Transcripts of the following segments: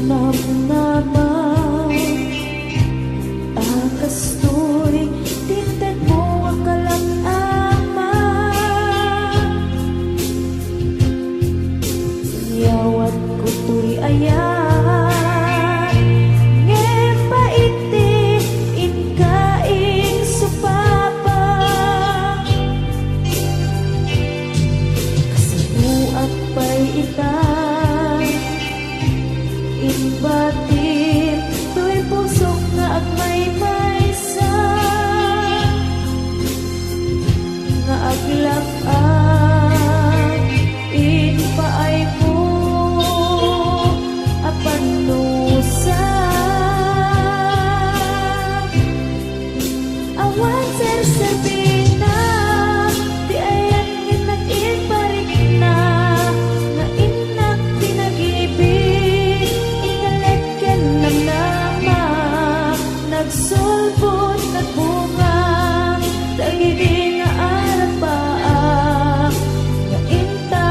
namnaman. Akastoy, tinted mo ang kalak-ama. Yawat ko tuy ayan, ngepaiti inkaing supapa. Kasabuat pa'y itan, inbatin tuy pusok nga agmay-maysa, nga aglap-an inpaay mo apanusa. Awan ser-serbina, di ayan ngin parik na, nga inak pinag-ibig, inalekyan namnama, nagsulbot, nagbunga, dagiti nga arapaa, nga inta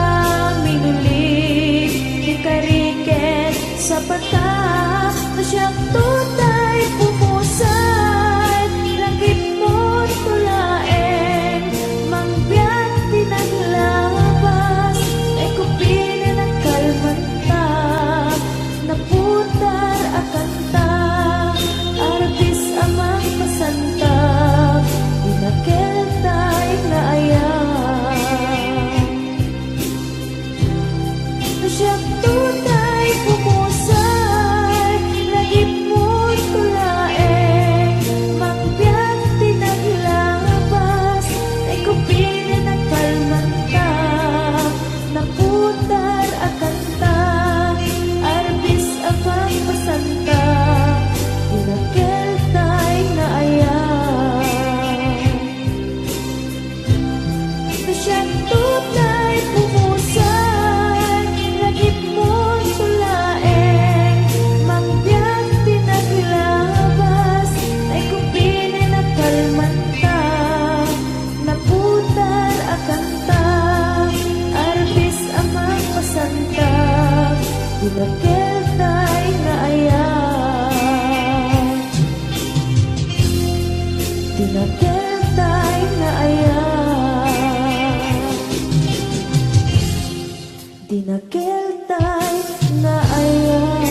minulig, di kariket sa pata, na siyang tutay pumusay, langit mo tulaeng, mangbiyak pinaglabas, ay kupina ng kalmanta, naputar akanta, arbis amang masanta, inakeltay na ayan. Na siyang tutay pumusay, lagip mo tulaeng, mangbiyak pinaglabas, ay kupina ng kalmanta, naputar akanta, arbis amang masanta, inakeltay na ayan. Na siyang tutay pumusay, lagip mo tulaeng, mangbiyak pinaglabas, ay kupina ng kalmanta, naputar akanta, arbis amang masanta, inakeltay na ayan. Tinakeltay na ayan. Tinakeltay na ayan.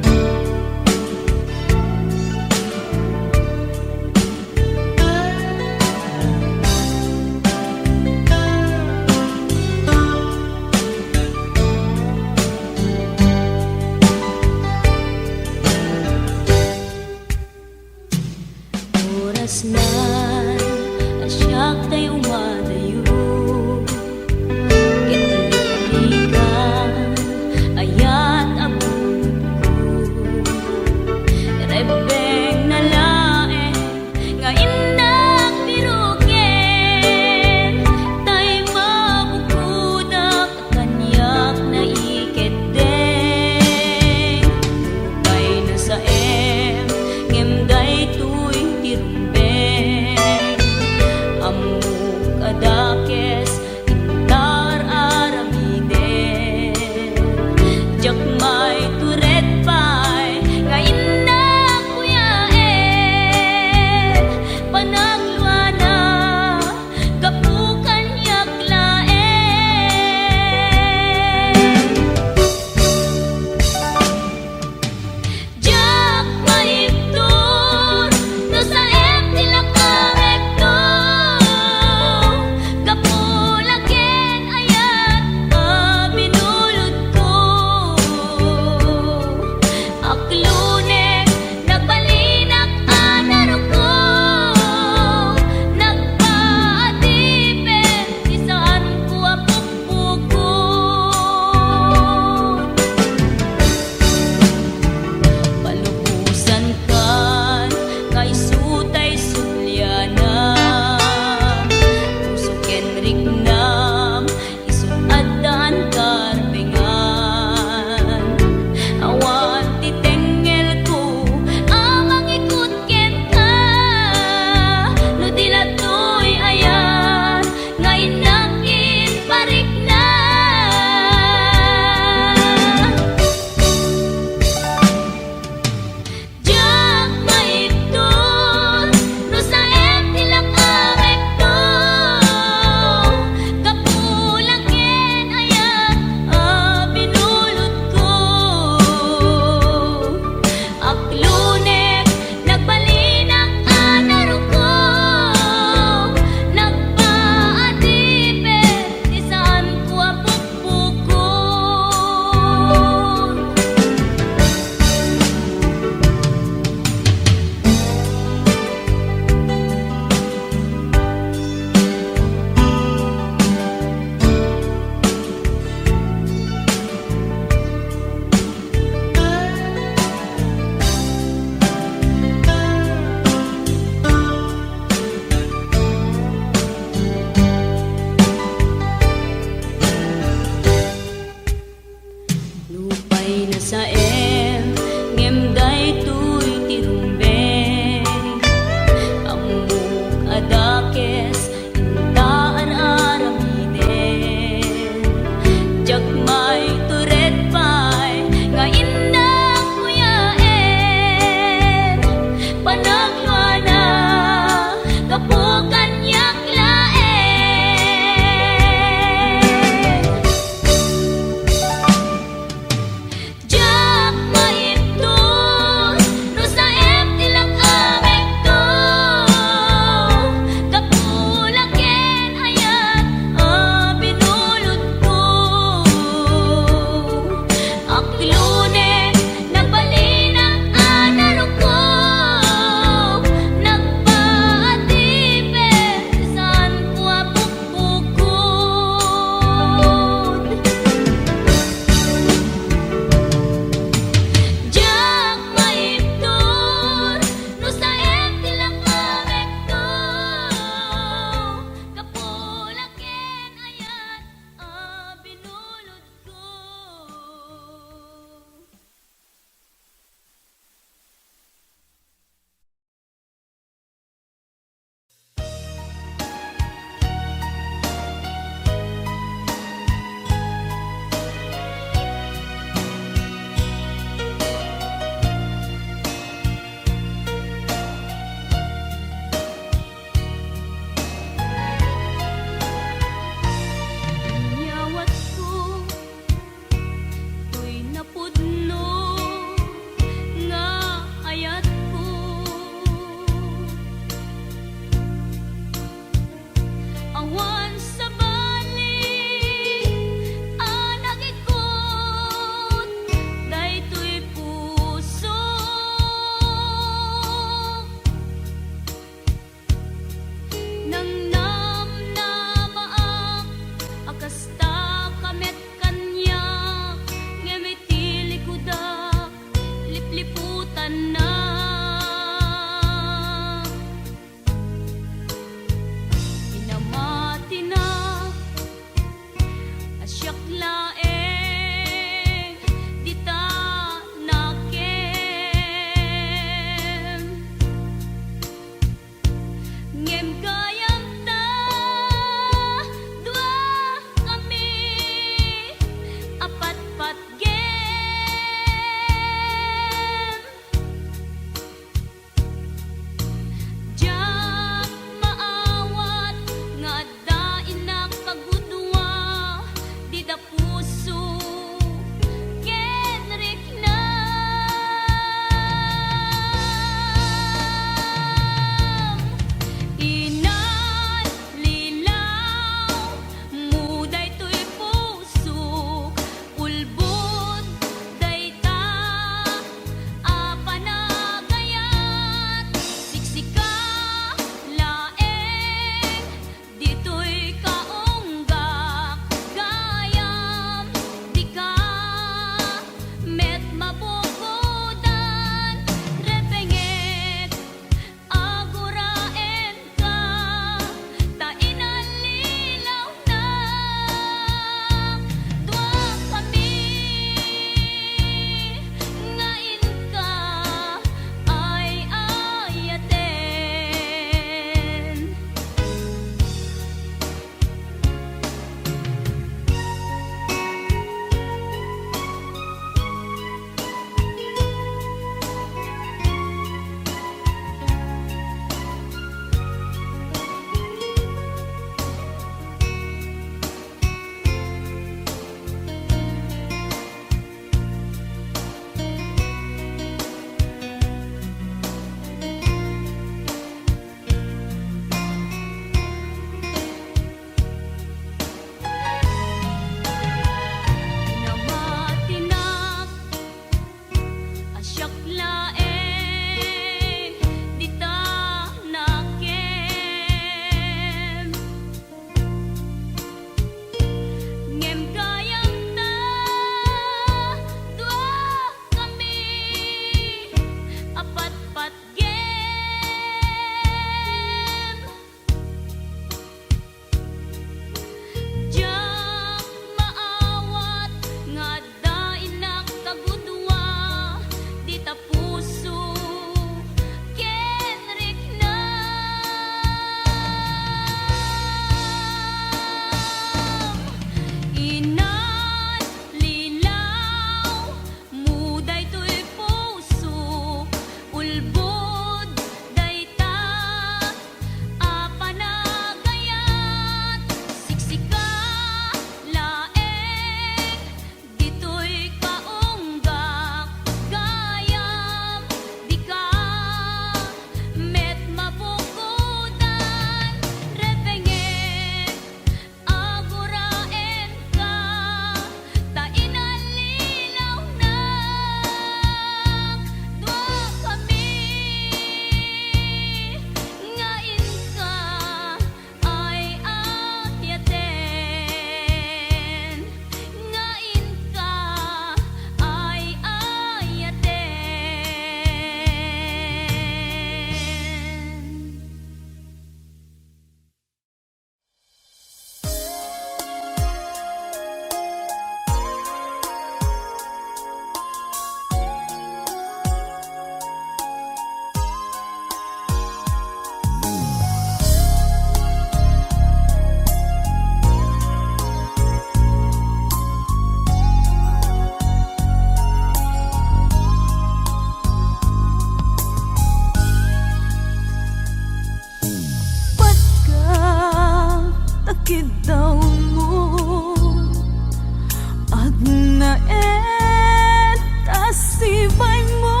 naet kasibay mo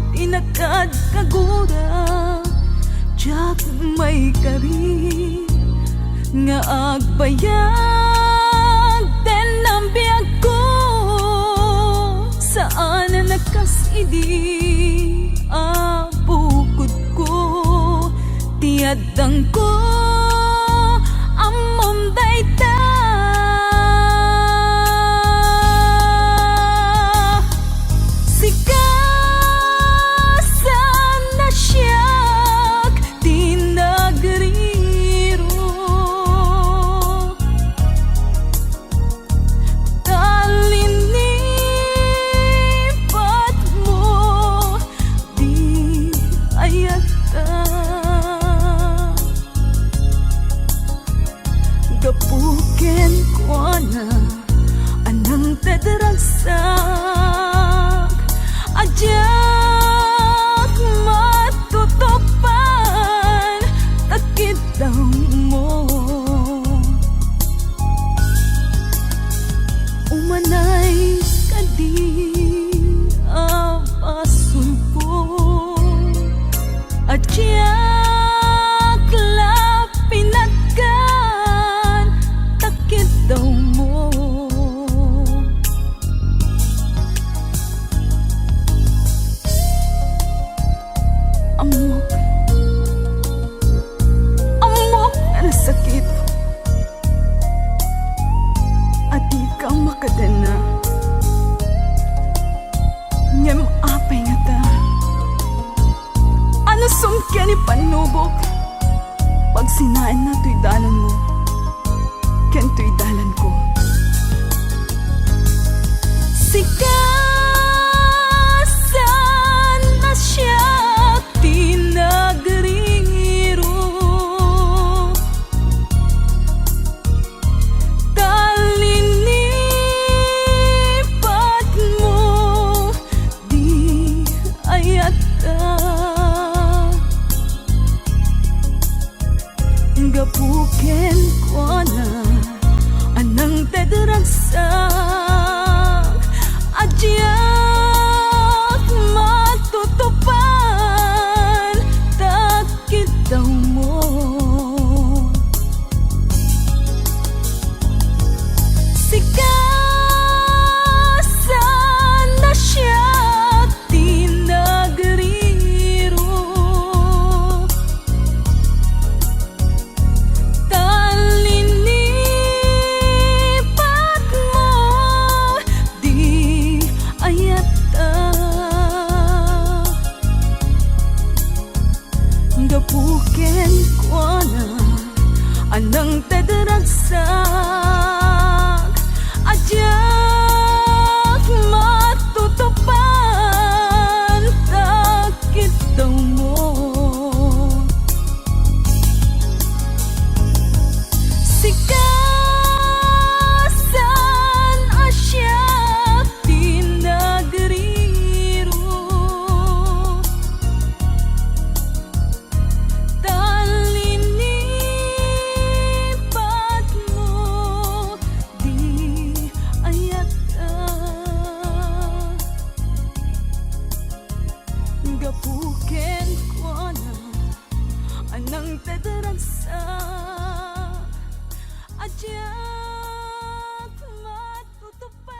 tinagkad kagura jak may kari nga agbayag den ang biyag ko saan na nakasidi abukod ko tiadang ko amom dayta sikasan na siyak tinagriro talinipat mo di ayata gapuken ko na anang tadaragsak ajak matutupan takit daw mo umanay kadi apasun ko ajak lapinatkan takit daw mo amok amok na sakit at di ka makadana ngem apay nga ta ano sumkyan ni panubok pag sinain na to'y dalan mo ken to'y dalan ko sikasan na siya tinagriro talinipat mo di ayata gapuken ko na anang tadaragsak ajyak matutupan takit daw mo sikasan na siya tinagriro talinipat mo di ayata gapuken ko na anang tadaragsak ajak matutupan takit daw mo sikasan asya tinagriro talinipat mo di ayata gapuken ko na anang tadaragsak ajak matutupan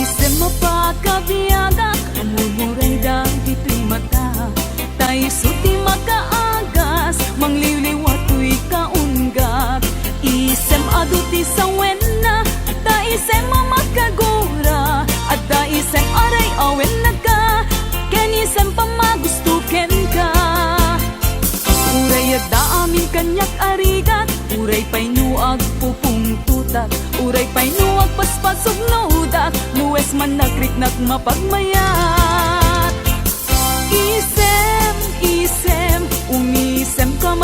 isem mapakabiyagak amumuray dahil ito'y mata tayo suti makaagas mangliliwato'y kaunggak isem aduti sa wena ta isem mamakagura at ta isem aray awen na ka ken isem pamagustuken ka uray at da amin kanyak arigat uray pa'y nuag pupung tutak uray pa'y nuag paspasog nodak luwes man nakriknak mapagmayat isem umisem ka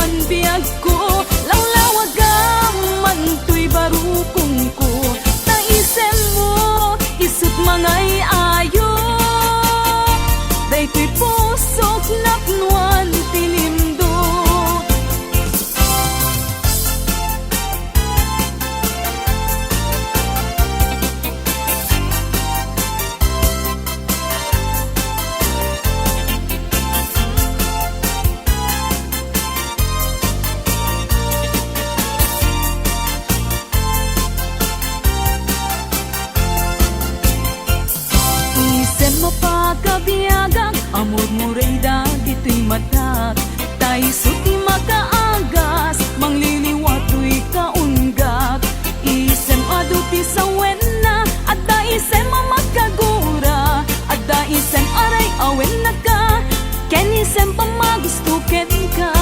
ken ka.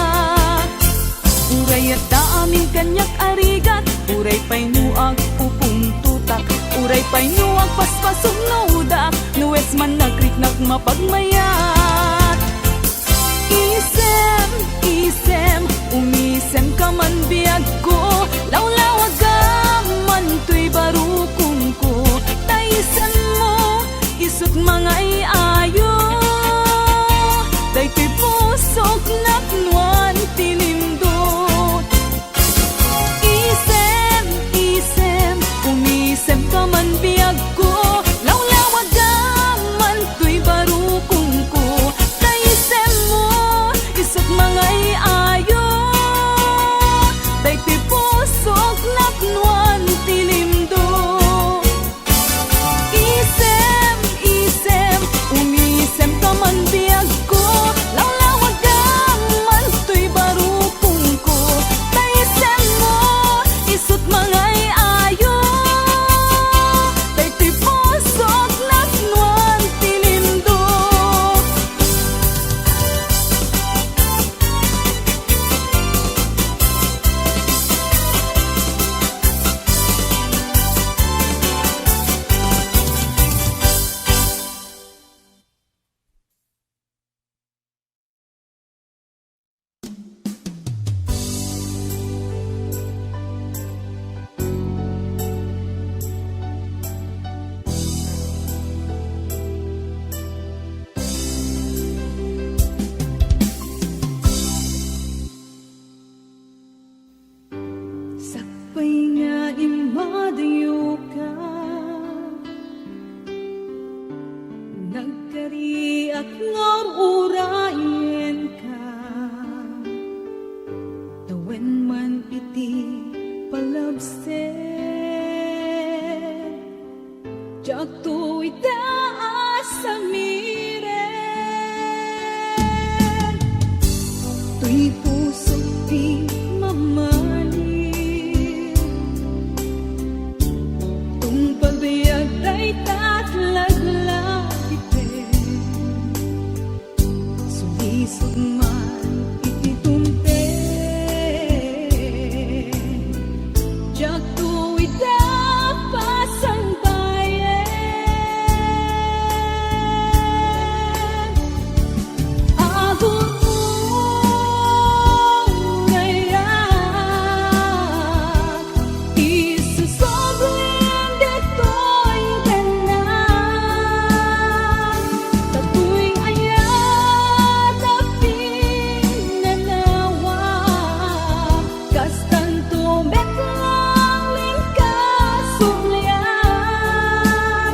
Uray at daamin kanyak arigat, uray pay nuag pupung tutak, uray pay nuag paspasog naudak, nuwes man nagriknak mapagmayat. Isem, isem, umisem ka man biyag ko, lawlawag ka man tuy barukong ko, taisem mo, isut mga iayo, day tuy pusok naknuan tinimdot. Isem, isem, umisem ka man biyag ko, lawlawag ka man tuy barukong ko, taisem mo, isut mga iayo, day tuy pusok naknuan tinimdot. Isem, isem, umisem ka man biyag ko, lawlawag ka man tuy barukong ko, taisem mo, isut mga iayo, day tuy pusok naknuan tinimdot. Sakpay nga imadayo ka, nagkariak nga urayen ka, tawen man iti palabsen, jak to itaas sa miren, tuy puso di mamali, tung pagbiag ay tatlaglagitin, sulisog man ititumpen, jak tuwid dapat ang bayan. Agon mo ngayak, isusoblin dito'y ganang, tatu'y ayat at pinanawa, kas tanto betlang linkasumlian,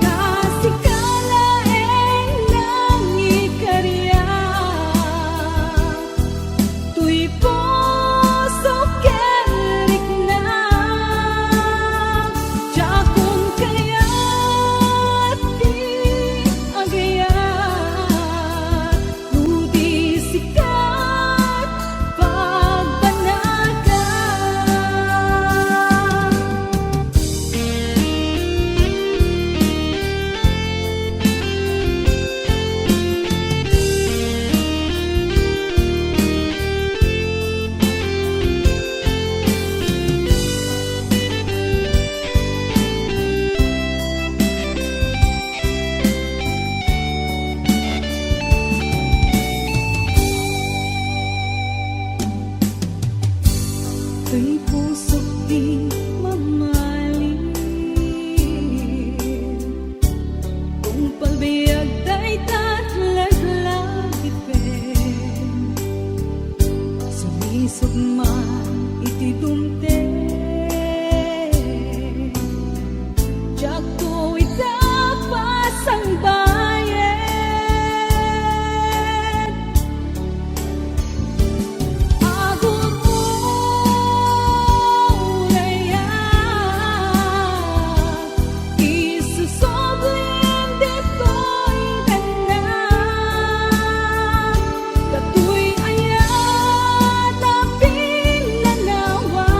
kasikalaeng nang ikarya, tuy puso kerik na, jakong kaya't di agayat, ludi sikat pagbanagan. Tuy pusok di mamahalin, kung palbiag day tatlaglagipen, sumisog man iti dumten, jak tu'y dapat ang bayan. Agon mo ngayak, isusoblin dito'y ganang, tatu'y ayat at pinanawa,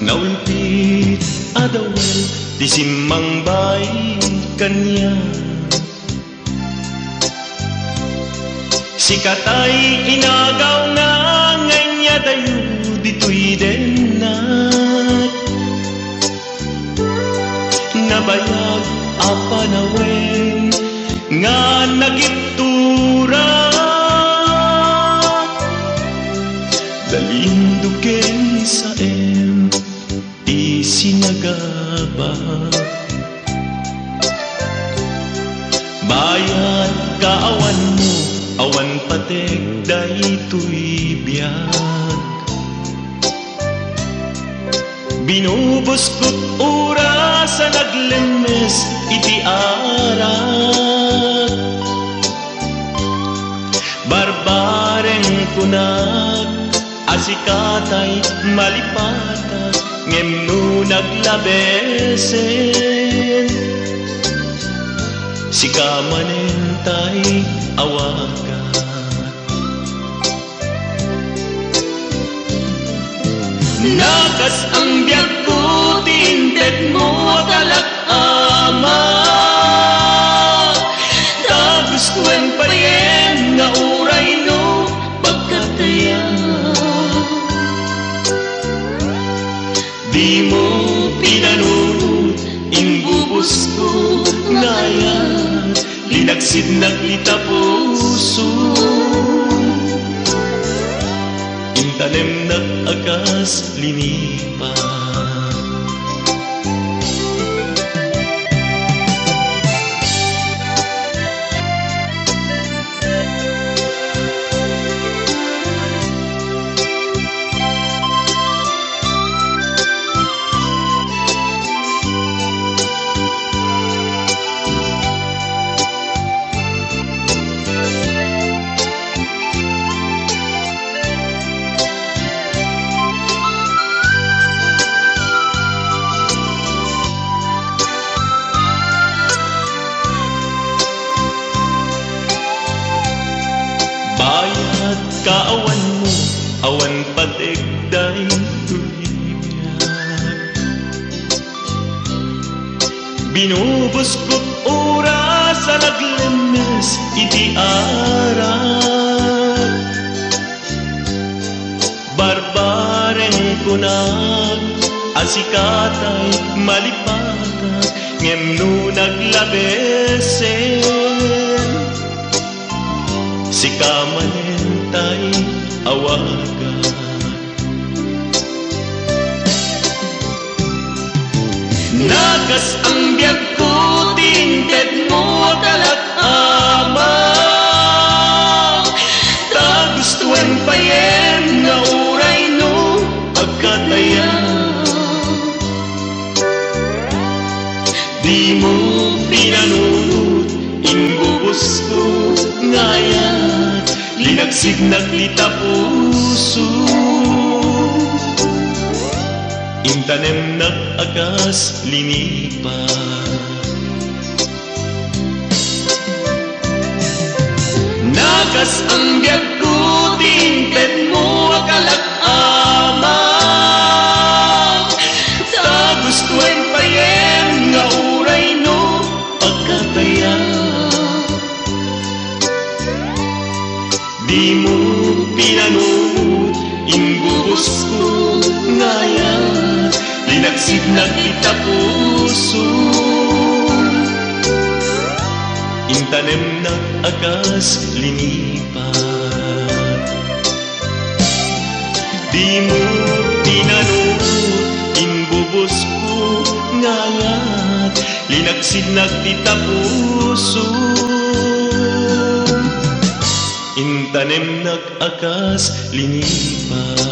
Naulpit adawel di simmang bay kanya. Sikatay inagaw nga nganya dayo dito'y denat. Nabayag apanawen nga nagiptura. Dalinduken sa isinagaba. Bayad kaawan mo, awan patek daytoy biyag. Binubos ko't oras sa naglemes iti arak. Barbareng kunag asikatay malipatag ngem no naglabesen. Sikamanentay awagan. Nakas ang biyag ko tinted mo talak ama. Tapos kuen payen nga uray no pagkatayan. Di mo pinanunod imbubos ko ngayon. Linagsid naglita puso. Intanem nag-agas linipa. Bayad kaawan mo, awan patigday tuyag. Binubos ko't oras sa naglemes iti arak. Barbareng kunag asikatay malipatag ngem no naglabesen. Sikamanentay awagan. Nagas ang biyag ko tinted mo talak ama. Tagustuan payen nga uray no pagkatayan. Di mo pinanunod imbubos ko ngayon. Linagsig naglita puso. Intanem nag-agas linipa. Nagas ang biyag ko tinted mo akalak ama. Tagustuan payen nga uray no pagkatayan. Di mo pinanunod imbubos ko ngayon. Linagsid naglita puso. Intanem nag-agas linipa. Di mo pinanunod imbubos ko ngayon. Linagsid naglita puso. Intanem nag-agas linipat.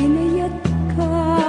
Inayat ka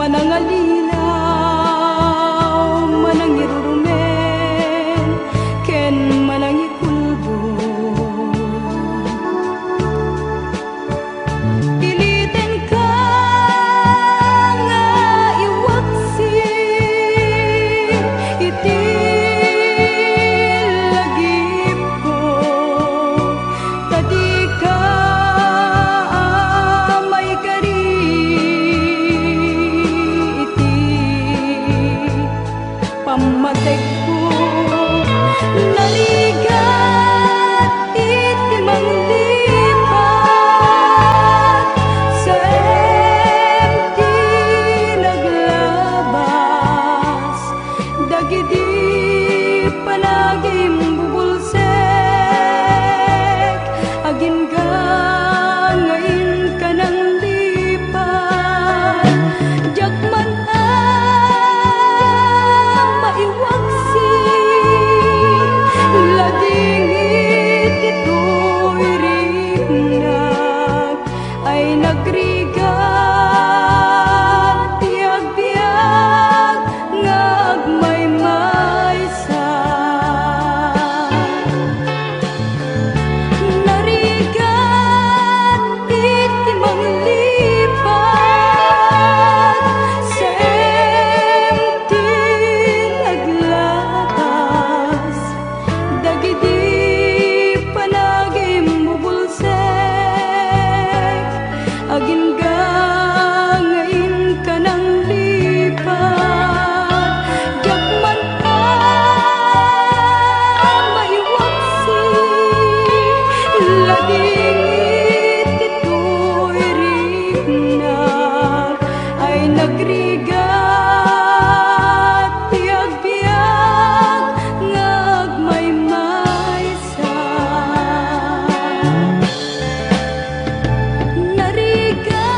Manangalinaw, manangirurumen, ken manangikulbo. Piliten ka nga iwaksi, iti lagip ko, tadi ka may kari iti pamateg ko. Naligat iti manglipat sa ti naglabas, dagiti palagim bubulsek, agin ka ngayon ka ng lipat. Jakman maiwaksi, ladingit ito'y rinag, ay nagrigat, tiyag-biyag, ngagmay-maysa. Narigat iti manglipat sa ti naglatas, dagiti panagim bubulsek, agin ka ngayon ka ng lipat. Jakman maiwaksi, ladingit ito'y rinag, ay nagrigat, tiyag-biyag, ngagmay-maysa. Narigat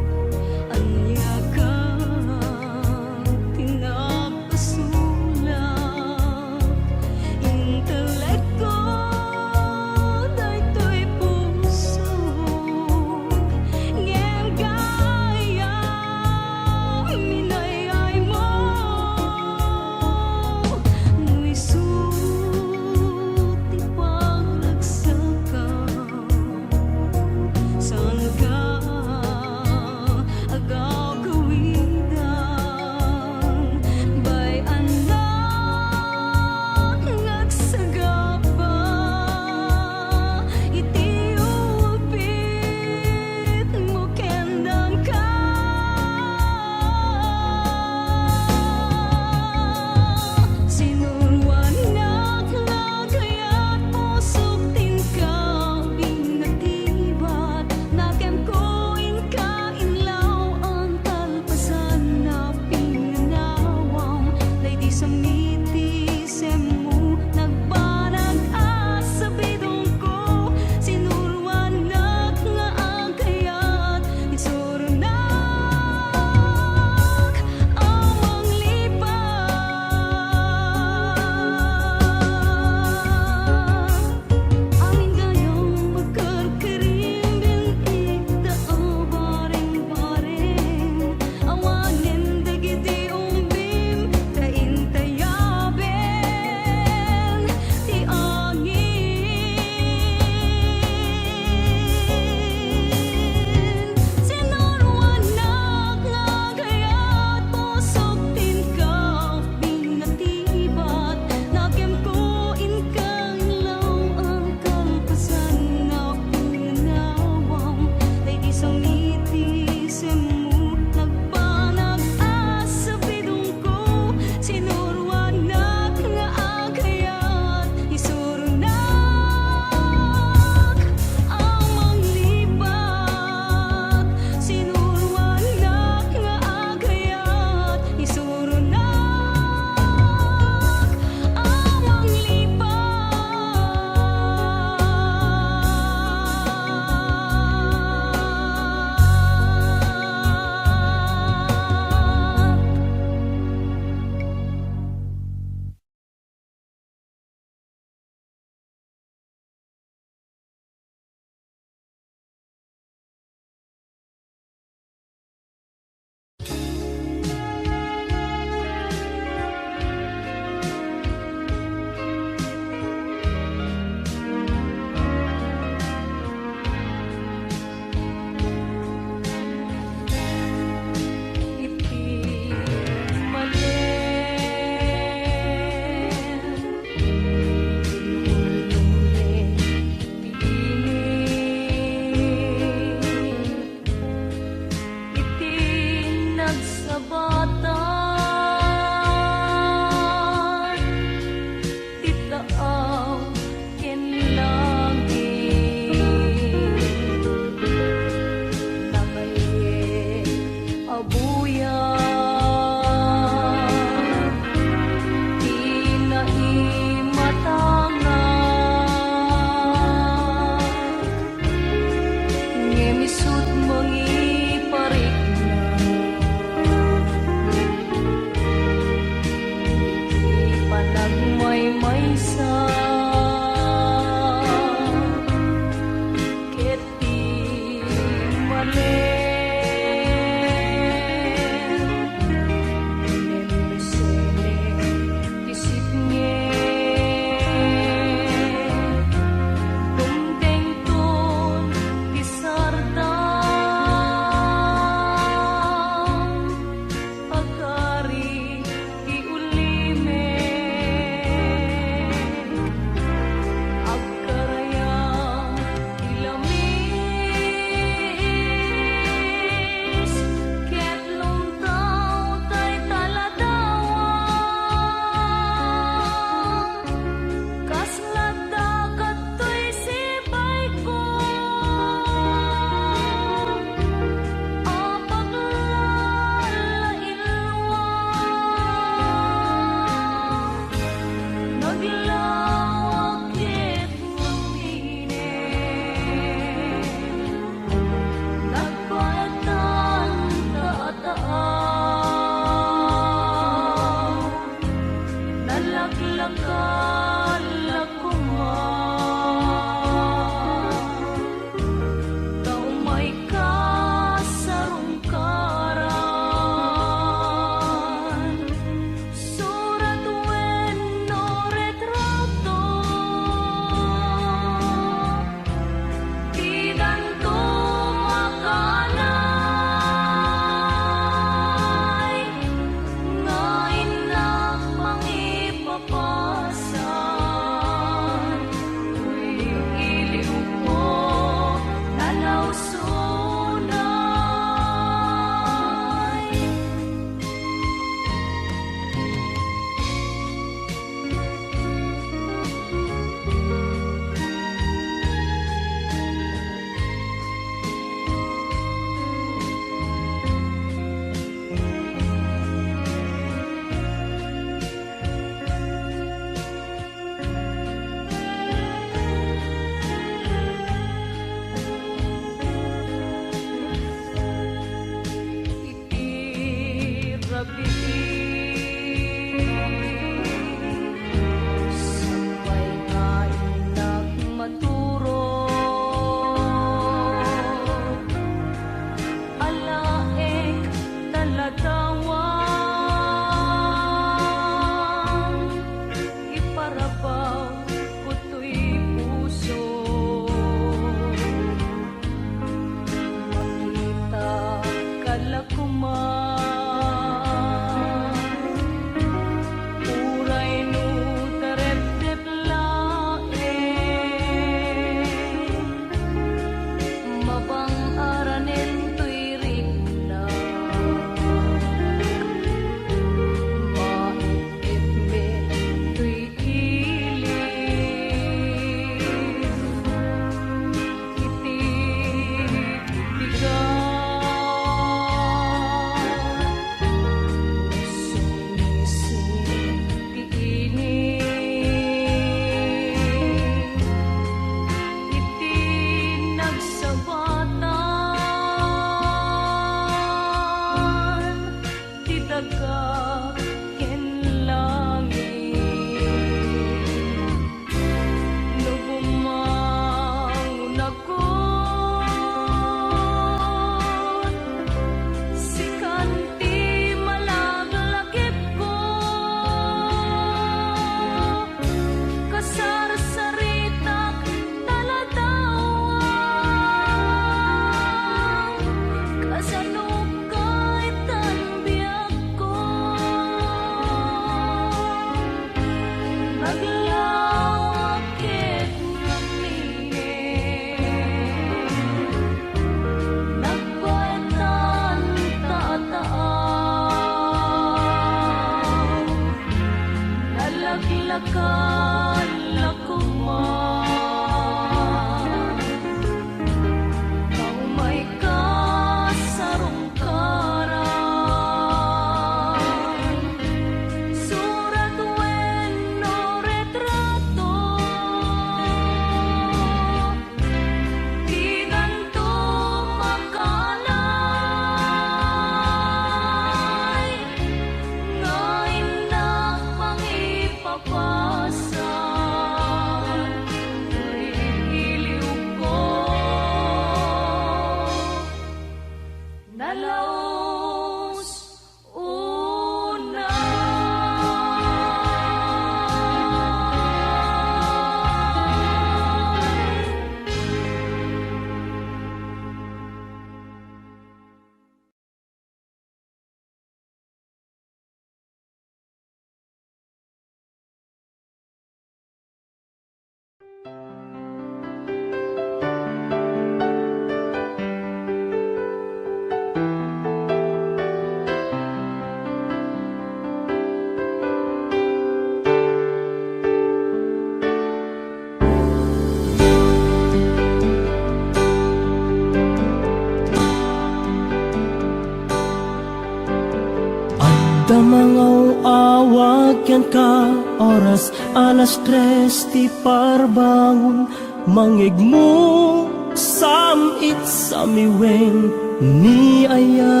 Nangaw-awag yan ka oras alas 3 ti parbangon mangigmo samit sa miweng ni aya.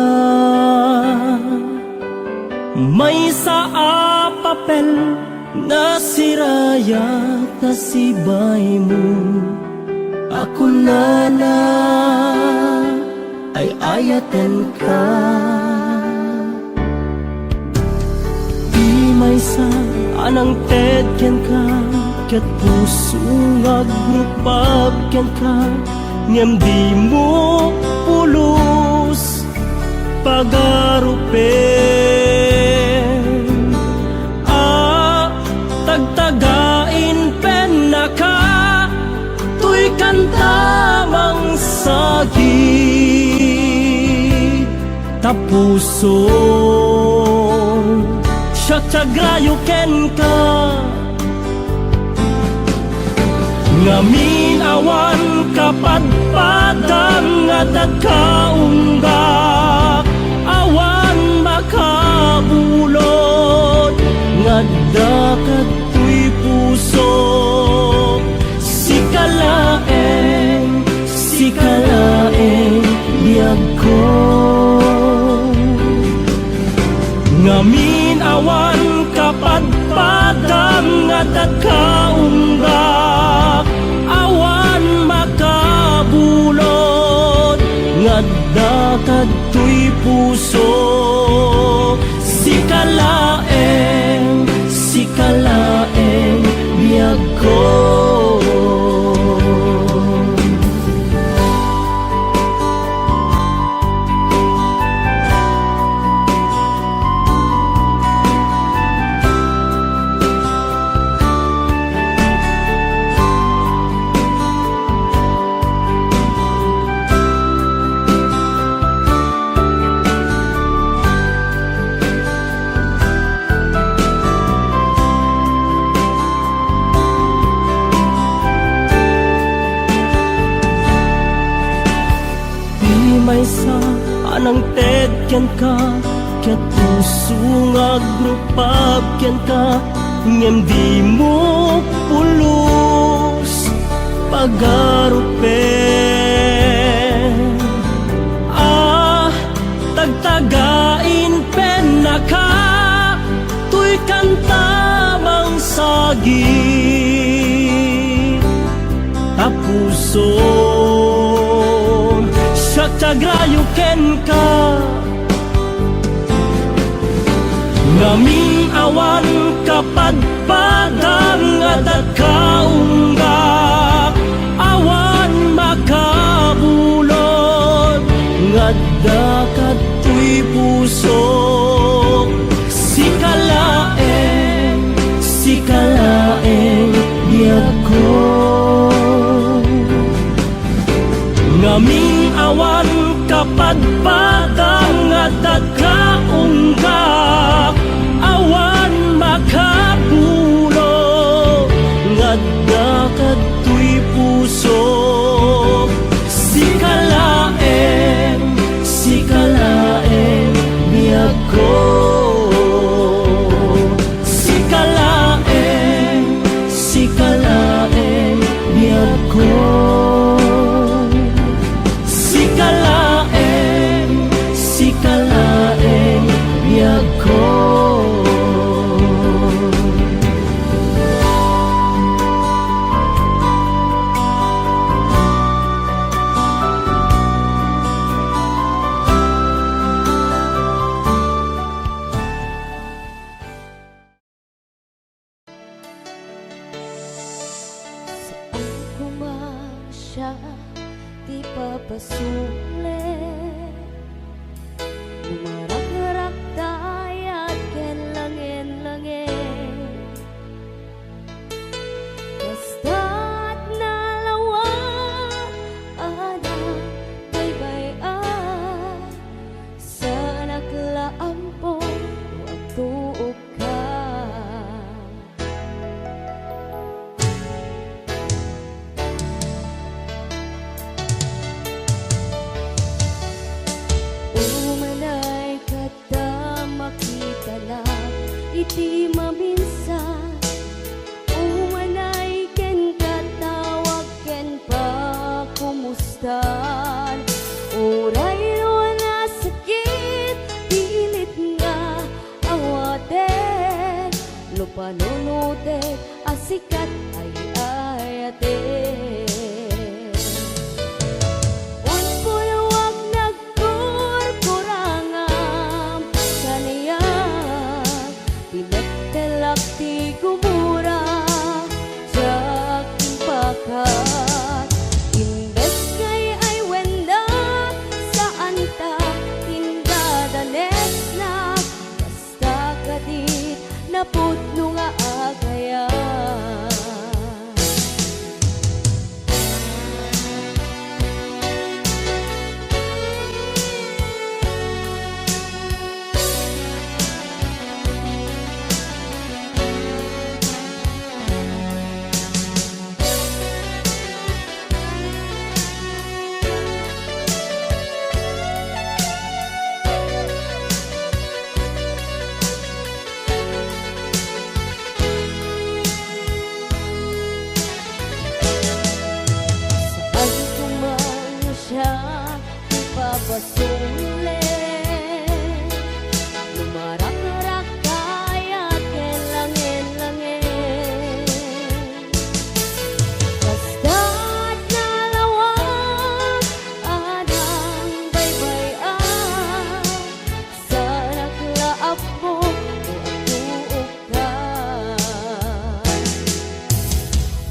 May sa papel na siraya na sibay mo. Ako na ay ayaten ka. Di may sa anang tedyan ka, kat puso nga grupag yan ka. Ngem di mo pulos pagarupen. Tagtagain pen na ka, tuy kantamang sagi. Tapuson siya tiagrayo ken ka. Ngamin awan kapadpadang nga dagkaunggak, awan makabulot nga dakat tuy puso. Sikalaeng biyag ko. Ngamin awan kapadpadang nga dagkaunggak, awan makabulot nga dakat tuy puso. Sikalaeng biyag ko. May sa anang tedyan ka, kat puso nga grupag yan ka. Ngem di mo pulos pagarupen. Tagtagain pen na ka, tuy kantamang sagi. Tapuson siya tiagrayo ken ka. Ngamin awan kapadpadang nga dagkaunggak, awan makabulot nga dakat tuy puso. Sikalaeng biyag ko. Ngamin awan kapadpadang nga dagkaunggak, awan makabulot nga dakat tuy puso. Sikalaeng biyag ko. Sikalaeng biyag ko. Sikalaeng biyag ko. panunutin asikat ay ayate. Unpuluwag nagkurkurangam kaniya, pinagtalak ti gumura sa pakat. Imbes kay ay wenda saan ta indadanes na, basta kadit napudno nga agaya. Saan kumang siya ipapasulit, lumarak-rak kaya kelangin-langin. Basta't nalawag anang baybayan, sa naklaap mo o atuukan.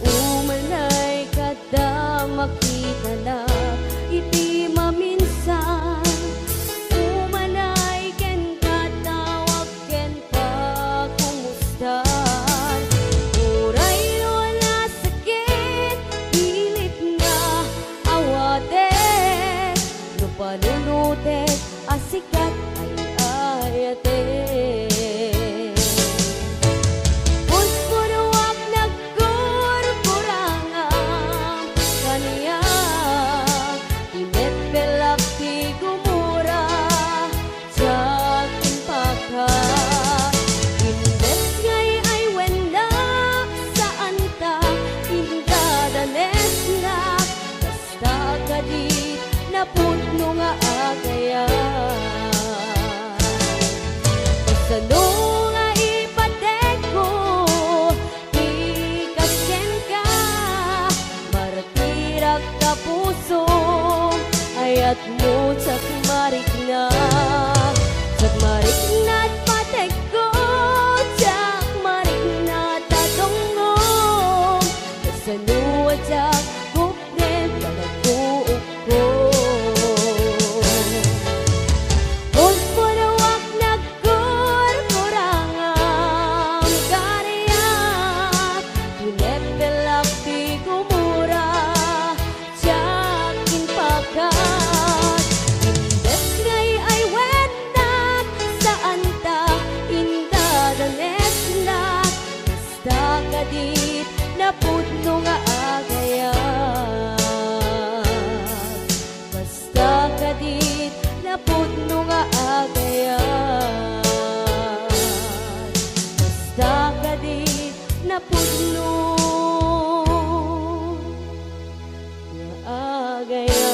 Umanay kada makita na iti maminsan, umanay ken katawag ken pakumustan. Uray lola sakit, pilit nga awaten, no panunutin asikat ay ayate. Unpuruwag nagkurkurangam kaniya, pinetpelak ti gumura sa pakat. Imbes ngay ay wenda saan ta indadanes na, basta kadit napudno nga agaya. Kasano nga ipatek ko, ikasken ka, martirak ka puso, ayat mo sakmarik na. Sakmarik na't patek ko, sakmarik na tatongong, kasano at sak kupnem palagpuok ko. Unpuruwag nagkurkurangam kaniya, pinepelak ti gumura tiyakin pakat. Imbes ngay ay wendak saan ta indadanes na, basta kadit napudno nga agaya. Basta kadit napudno nga agaya. Basta kadit napudno nga agaya.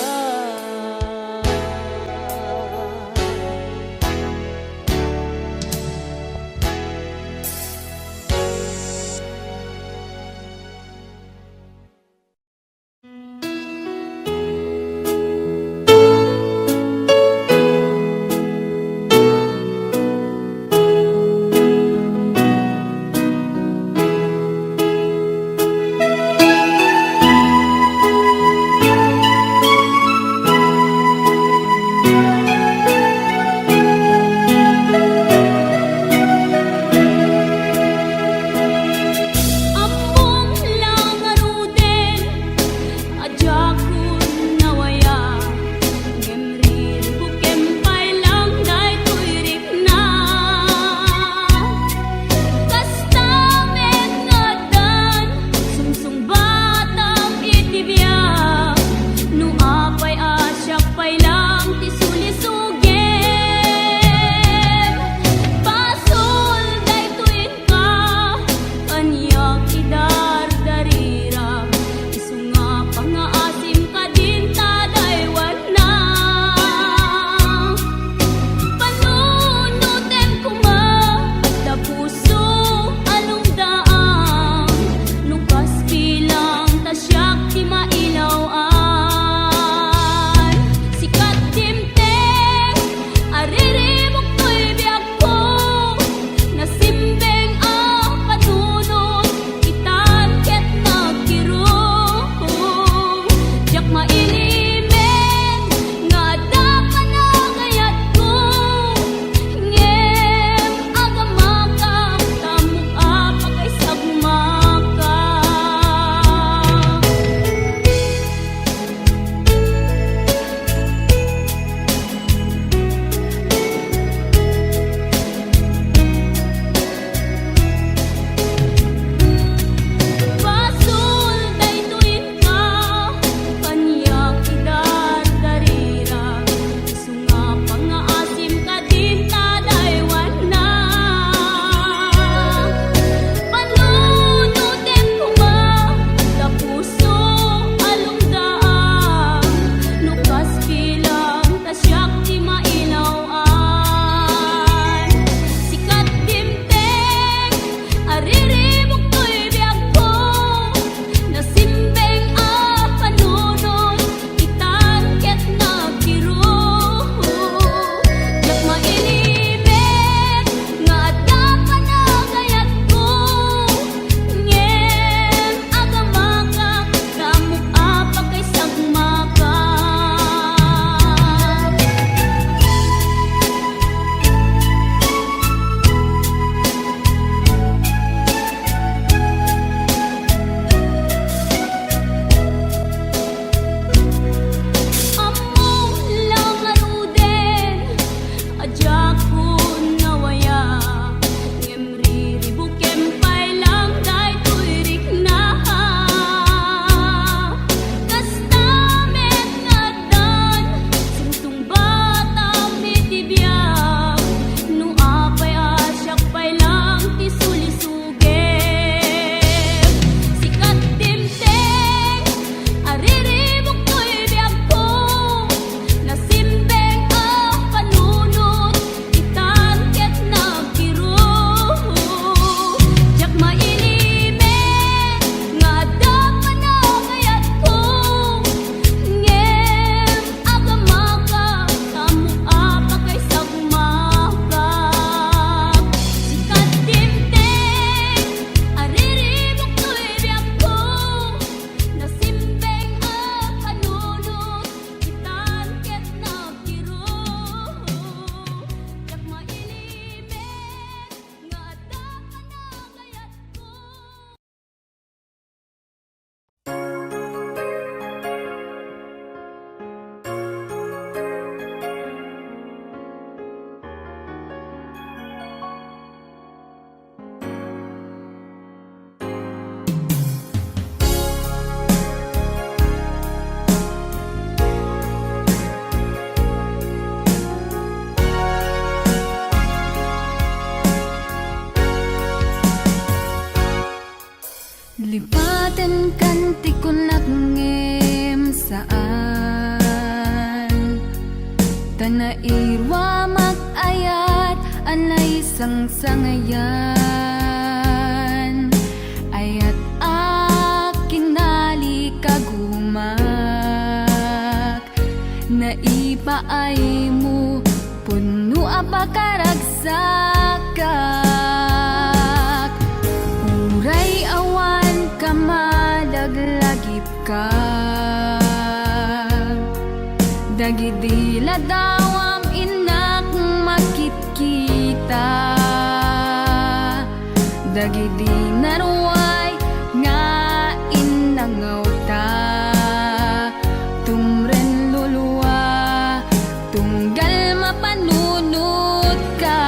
irwa mag-ayat anay sang-sangayan ayat akinali kagumak naipaay mo puno apakaragsakak uray awan kamalaglagip ka dagidila dawam inak makit-kita dagidi naruay nga inangaw ta tumren luluwa tunggal mapanunot ka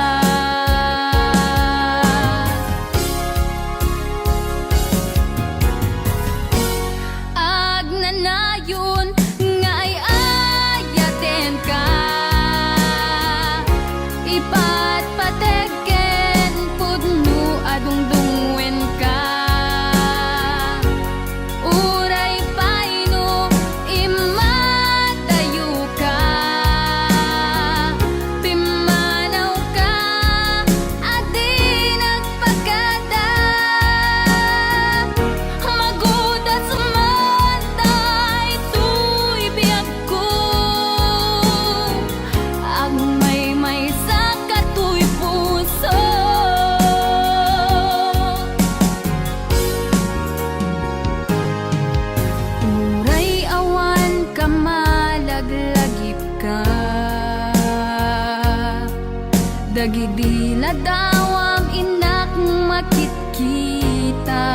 agnanayon nga ay ayaten ka ipatpateken pudno adungdungwen ka uray paino imatayo ka pimanaw ka adi nagpagada magudat sumantay tuy biyag ko agmay sa katuy puso uray awan kamalaglagip ka dagidila dawam inak makit-kita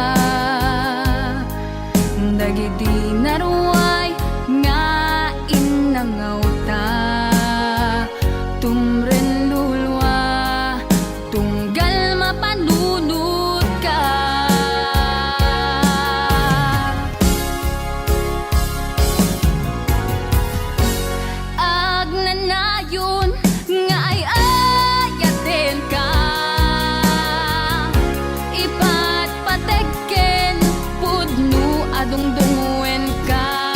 dagidi naruay nga inangaw ta tumren lulwa tunggal mapanunot ka agnanayon nga ay ayaten ka ipatpateken pudno adungdungwen ka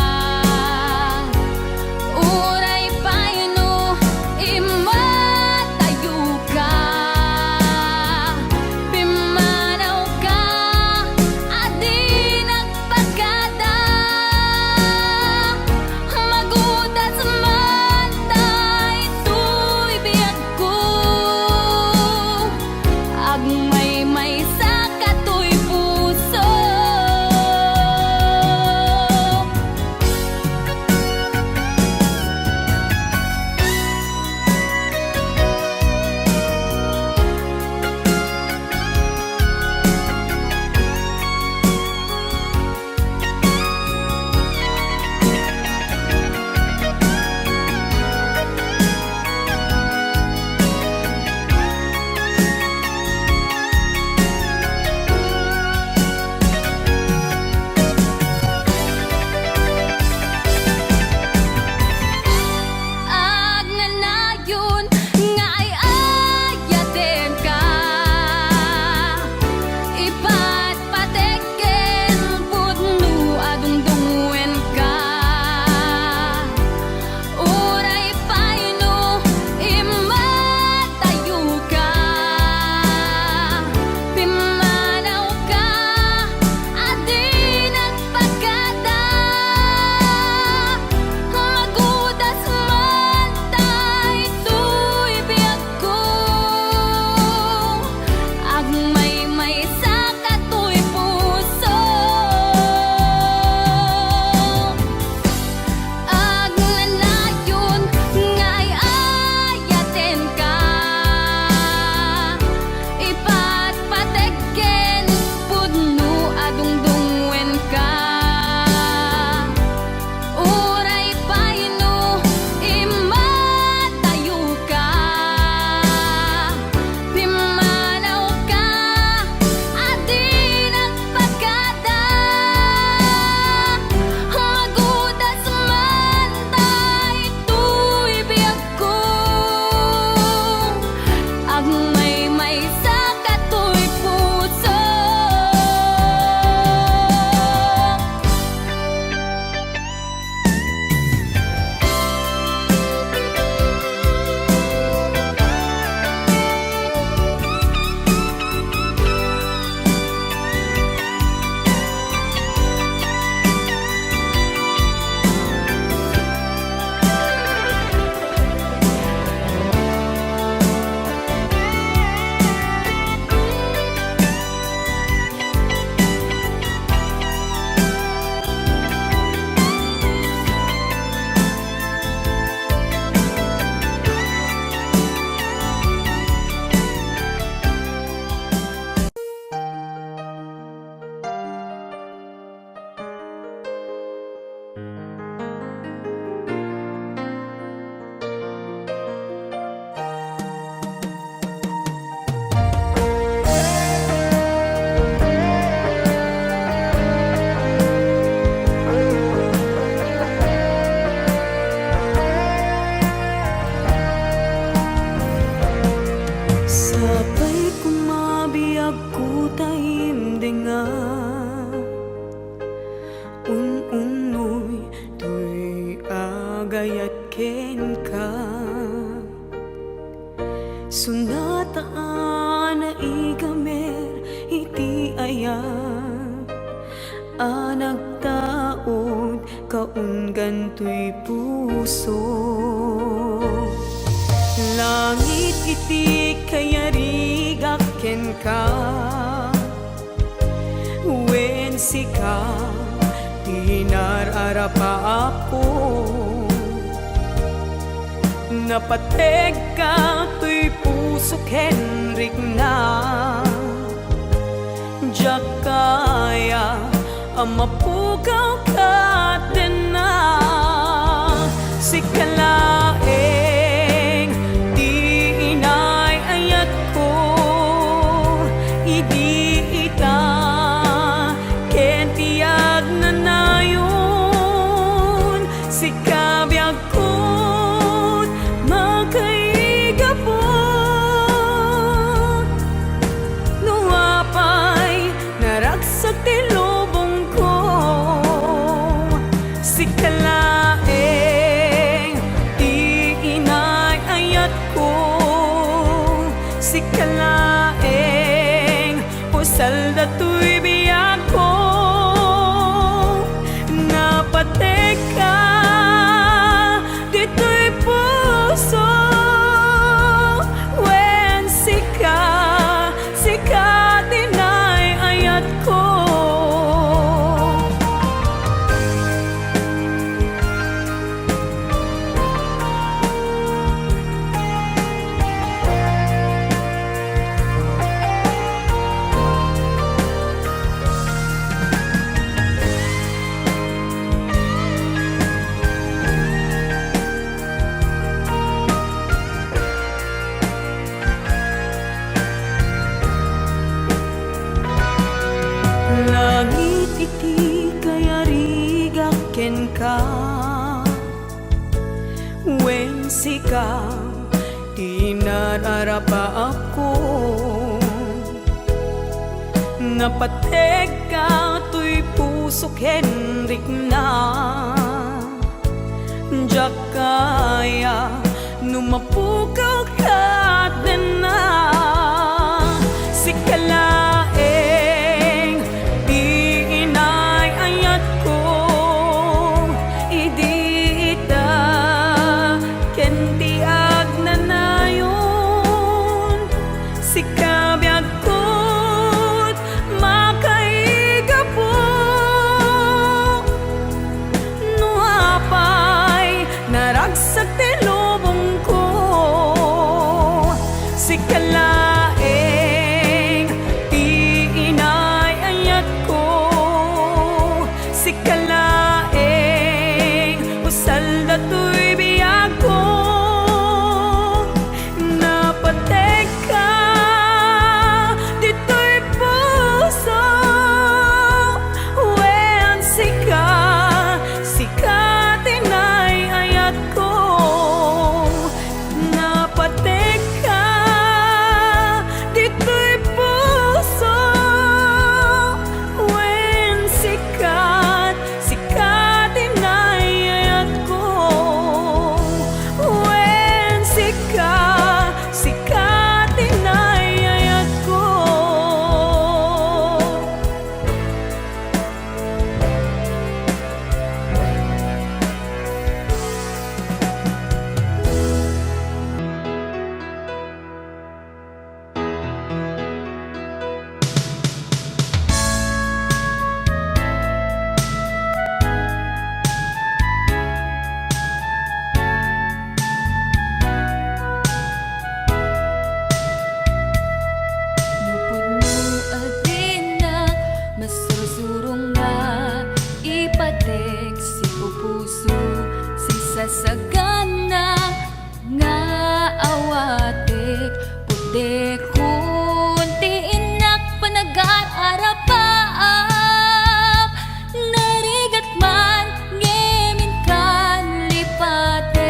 Sunataan na igamer iti ayat anak taod kaunggan to'y puso. Langit iti kayarigak ken ka, wen sika tinararapa ako. Napateg ka to'y puso Henrik na diyak kaya amapugaw ka din na sikalaeng di inay ayat ko idi ita ken tiyag na nayon sikabiyag ko sikalaeng pusal dato'y biyag ko napateg ka dito'y puso wen sika dinay ayat ko. Langit iti kayarigak ken ka, wen sika tinararapa ako. Napateg ka to'y puso Henrik na diyak kaya numapugaw ka din na sikalaeng di inay ayat ko idi ita ken tiag na nayon sikabiyag ko't makaigapo no apay naragsak ti lubong ko sikalaeng di inay ayat ko sikalaeng usal dato'y biyag ko napateg ka dito'y puso wen sika tinay ayat ko napateg ka dito'y puso wen sika tinay ayat ko wen sika tinay ayat ko. Lupod mo adina masursurong nga ipateg si pupuso si sasagana nga awatek pude kunti inak panag-aarapaap narigat man ngemin kan lipaten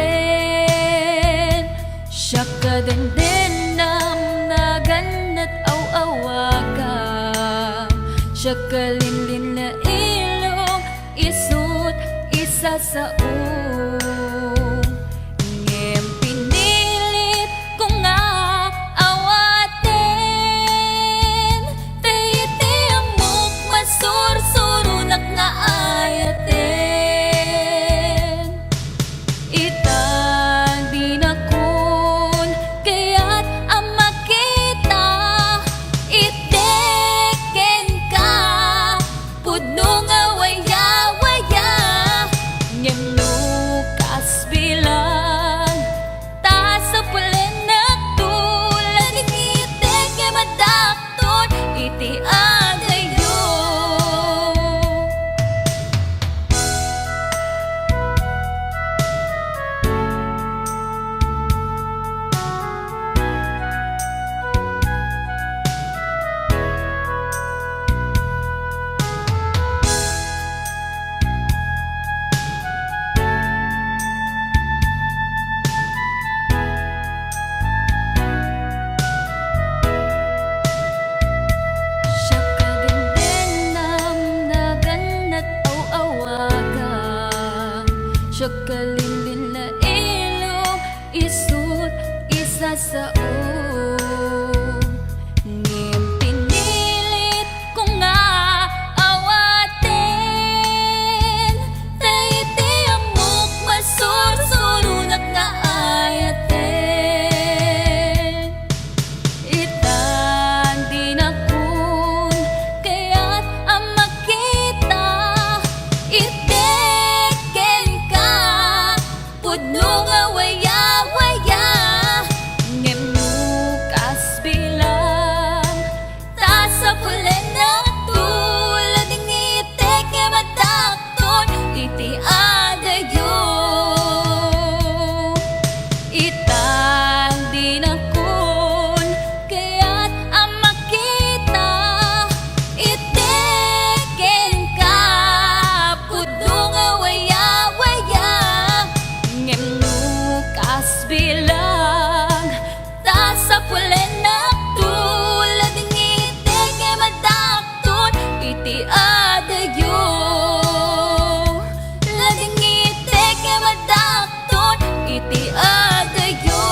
siya kadenden nam naganat aw-awagam siya kalinlin na ilong isut isa sa ngem pinilit ko nga sa sao. Ngem pinilit ko nga awatin, taiti amok masursurunat nga ayatin. Itan din akon kaya't ang makita, iteken ka pudno nga waya-waya. Ngem nukas bilang ta sa pulen na tulad ng itek nga madakton iti adayo. Itang din akon kaya't ang makita, iteken ka pudno nga waya-waya. Ngem nukas bilang ta sa pulen na tulad ng itek nga madakton iti adayo. Lading itek nga madakton iti adayo.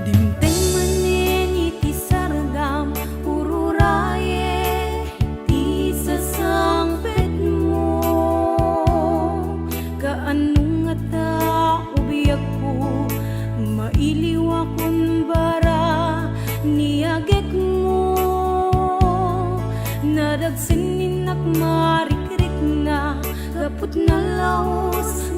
Dimteng manen iti sardam ururaye ti sasangpet mo. Kaanong nga ta ubiyag ko mailiw akon bara niagek mo. Nadagsin ninak marikrik na kaput na laos